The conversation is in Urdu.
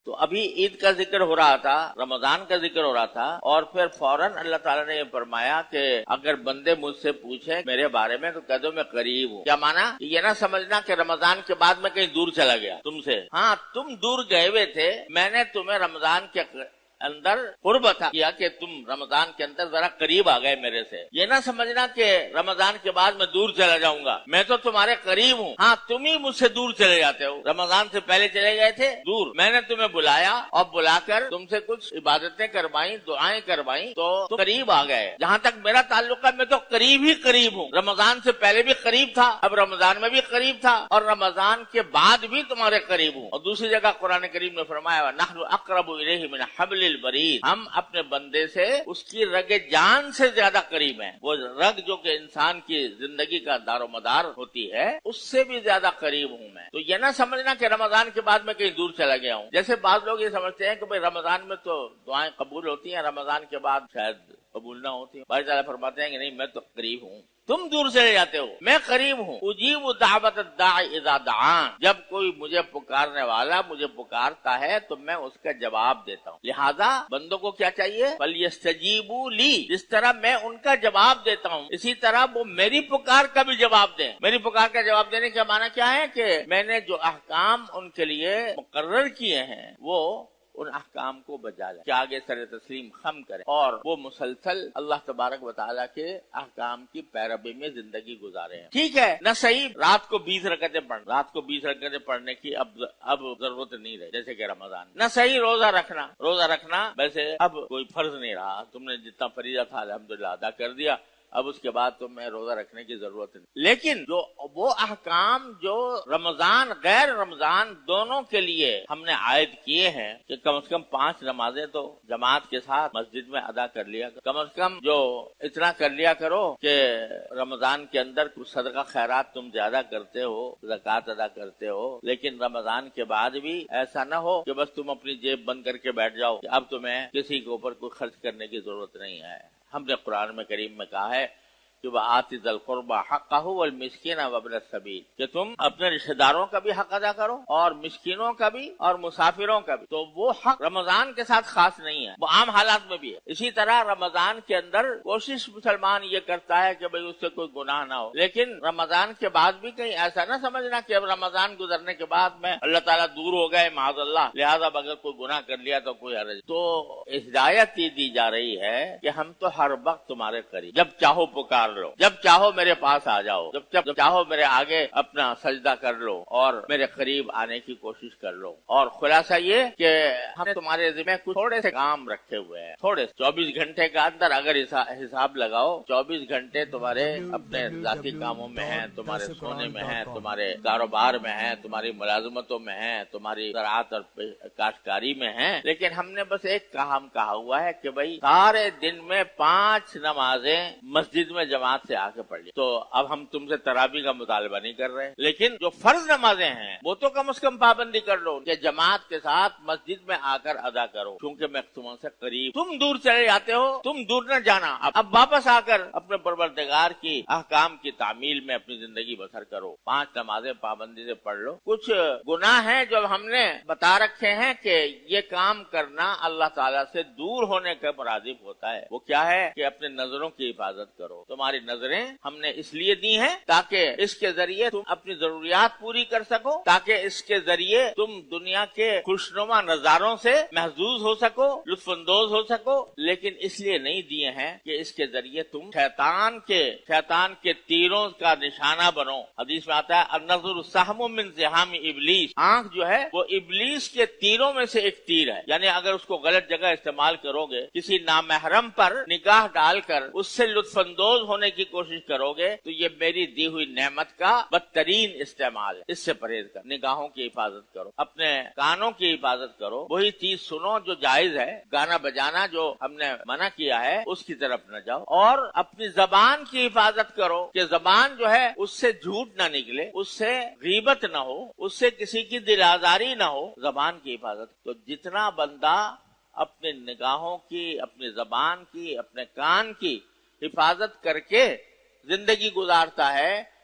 تو ابھی عید کا ذکر ہو رہا تھا، رمضان کا ذکر ہو رہا تھا، اور پھر فوراً اللہ تعالیٰ نے یہ فرمایا کہ اگر بندے مجھ سے پوچھیں میرے بارے میں تو کہہ دو میں قریب ہوں۔ کیا مانا؟ یہ نہ سمجھنا کہ رمضان کے بعد میں کہیں دور چلا گیا تم سے، ہاں تم دور گئے ہوئے تھے، میں نے تمہیں رمضان کے اندر قرب عطا کیا کہ تم رمضان کے اندر ذرا قریب آ گئے میرے سے۔ یہ نہ سمجھنا کہ رمضان کے بعد میں دور چلا جاؤں گا، میں تو تمہارے قریب ہوں، ہاں تم ہی مجھ سے دور چلے جاتے ہو۔ رمضان سے پہلے چلے گئے تھے دور، میں نے تمہیں بلایا اور بلا کر تم سے کچھ عبادتیں کروائیں، دعائیں کروائیں تو تم قریب آ گئے۔ جہاں تک میرا تعلق ہے میں تو قریب ہی قریب ہوں، رمضان سے پہلے بھی قریب تھا، اب رمضان میں بھی قریب تھا، اور رمضان کے بعد بھی تمہارے قریب ہوں۔ اور دوسری جگہ قرآن کریم نے فرمایا نحن اقرب الیہ من حبل الورید، ہم اپنے بندے سے اس کی رگ جان سے زیادہ قریب ہیں۔ وہ رگ جو کہ انسان کی زندگی کا دار و مدار ہوتی ہے اس سے بھی زیادہ قریب ہوں میں۔ تو یہ نہ سمجھنا کہ رمضان کے بعد میں کہیں دور چلا گیا ہوں۔ جیسے بعض لوگ یہ سمجھتے ہیں کہ بھئی رمضان میں تو دعائیں قبول ہوتی ہیں، رمضان کے بعد شاید قبول نہ ہوتی ہیں۔ بھائی تعالیٰ فرماتے ہیں کہ نہیں، میں تو قریب ہوں، تم دور چلے جاتے ہو، میں قریب ہوں۔ اجیب دعوت الداعی اذا دعان، جب کوئی مجھے پکارنے والا مجھے پکارتا ہے تو میں اس کا جواب دیتا ہوں۔ لہذا بندوں کو کیا چاہیے؟ فَلْيَسْتَجِيبُوا لِي، جس طرح میں ان کا جواب دیتا ہوں اسی طرح وہ میری پکار کا بھی جواب دیں۔ میری پکار کا جواب دینے کا معنی کیا ہے؟ کہ میں نے جو احکام ان کے لیے مقرر کیے ہیں وہ ان احکام کو بجا لیں، کہ آگے سر تسلیم خم کریں اور وہ مسلسل اللہ تبارک و تعالیٰ کے احکام کی پیروی میں زندگی گزارے ہیں۔ ٹھیک ہے نہ صحیح رات کو 20 رکعتیں پڑھ، رات کو 20 رکعتیں پڑھنے کی اب ضرورت نہیں رہی، جیسے کہ رمضان نہ صحیح روزہ رکھنا ویسے اب کوئی فرض نہیں رہا، تم نے جتنا فریضہ تھا الحمدللہ ادا کر دیا، اب اس کے بعد تمہیں روزہ رکھنے کی ضرورت نہیں۔ لیکن جو وہ احکام جو رمضان غیر رمضان دونوں کے لیے ہم نے عائد کیے ہیں کہ کم از کم 5 نمازیں تو جماعت کے ساتھ مسجد میں ادا کر لیا کرو، کم از کم جو اتنا کر لیا کرو کہ رمضان کے اندر کچھ صدقہ خیرات تم زیادہ کرتے ہو، زکوٰۃ ادا کرتے ہو، لیکن رمضان کے بعد بھی ایسا نہ ہو کہ بس تم اپنی جیب بند کر کے بیٹھ جاؤ کہ اب تمہیں کسی کے اوپر کوئی خرچ کرنے کی ضرورت نہیں ہے۔ ہم نے قرآن میں کریم میں کہا ہے کہ وَآتِ ذِی الْقُرْبَىٰ حَقَّهُ وَالْمِسْكِينَ وَابْنَ السَّبِيلِ، کہ تم اپنے رشتہ داروں کا بھی حق ادا کرو اور مسکینوں کا بھی اور مسافروں کا بھی۔ تو وہ حق رمضان کے ساتھ خاص نہیں ہے، وہ عام حالات میں بھی ہے۔ اسی طرح رمضان کے اندر کوشش مسلمان یہ کرتا ہے کہ بھئی اس سے کوئی گناہ نہ ہو، لیکن رمضان کے بعد بھی کہیں ایسا نہ سمجھنا کہ اب رمضان گزرنے کے بعد میں اللہ تعالیٰ دور ہو گئے معاذ اللہ، لہذا اگر کوئی گناہ کر لیا تو کوئی حرج۔ تو ہدایت یہ دی جا رہی ہے کہ ہم تو ہر وقت تمہارے قریب، جب چاہو پکار لو، جب چاہو میرے پاس آ جاؤ، جب چاہو میرے آگے اپنا سجدہ کر لو اور میرے قریب آنے کی کوشش کر لو۔ اور خلاصہ یہ کہ ہم نے تمہارے ذمہ کچھ تھوڑے سے کام رکھے ہوئے ہیں، تھوڑے 24 گھنٹے کا اندر اگر حساب لگاؤ 24 گھنٹے تمہارے اپنے ذاتی کاموں میں ہیں، تمہارے سونے میں ہیں، تمہارے کاروبار میں ہیں، تمہاری ملازمتوں میں ہیں، تمہاری زراعت اور کاشتکاری میں ہیں، لیکن ہم نے بس ایک کام کہا ہوا ہے کہ بھئی سارے دن میں 5 نمازیں مسجد میں جماعت سے آ کے پڑھ لی۔ تو اب ہم تم سے تراویح کا مطالبہ نہیں کر رہے، لیکن جو فرض نمازیں ہیں وہ تو کم از کم پابندی کر لو کہ جماعت کے ساتھ مسجد میں آ کر ادا کرو، کیونکہ میں تم سے قریب، تم دور چلے جاتے ہو، تم دور نہ جانا، اب واپس آ کر اپنے پروردگار کی احکام کی تعمیل میں اپنی زندگی بسر کرو، 5 نمازیں پابندی سے پڑھ لو۔ کچھ گناہ ہیں جو ہم نے بتا رکھے ہیں کہ یہ کام کرنا اللہ تعالیٰ سے دور ہونے کا مرادف ہوتا ہے، وہ کیا ہے کہ اپنے نظروں کی حفاظت کرو۔ تمہاری نظریں ہم نے اس لیے دی ہیں تاکہ اس کے ذریعے تم اپنی ضروریات پوری کر سکو، تاکہ اس کے ذریعے تم دنیا کے خوشنما نظاروں سے محظوظ ہو سکو، لطف اندوز ہو سکو، لیکن اس لیے نہیں دیے ہیں کہ اس کے ذریعے تم شیطان کے تیروں کا نشانہ بنو۔ حدیث میں آتا ہے النظر سہم من سہام ابلیس، آنکھ جو ہے وہ ابلیس کے تیروں میں سے ایک تیر ہے، یعنی اگر اس کو غلط جگہ استعمال کرو گے، کسی نامحرم پر نگاہ ڈال کر اس سے لطف اندوز ہونے کی کوشش کرو گے تو یہ میری دی ہوئی نعمت کا بدترین استعمال ہے، اس سے پرہیز کر، نگاہوں کی حفاظت کرو، اپنے کانوں کی حفاظت کرو، وہی چیز سنو جو جائز ہے، گانا بجانا جو ہم نے منع کیا ہے اس کی طرف نہ جاؤ، اور اپنی زبان کی حفاظت کرو کہ زبان جو ہے اس سے جھوٹ نہ نکلے، اس سے غیبت نہ ہو، اس سے کسی کی دل آزاری نہ ہو، زبان کی حفاظت۔ تو جتنا بندہ اپنے نگاہوں کی، اپنی زبان کی، اپنے کان کی حفاظت کر کے زندگی گزارتا ہے،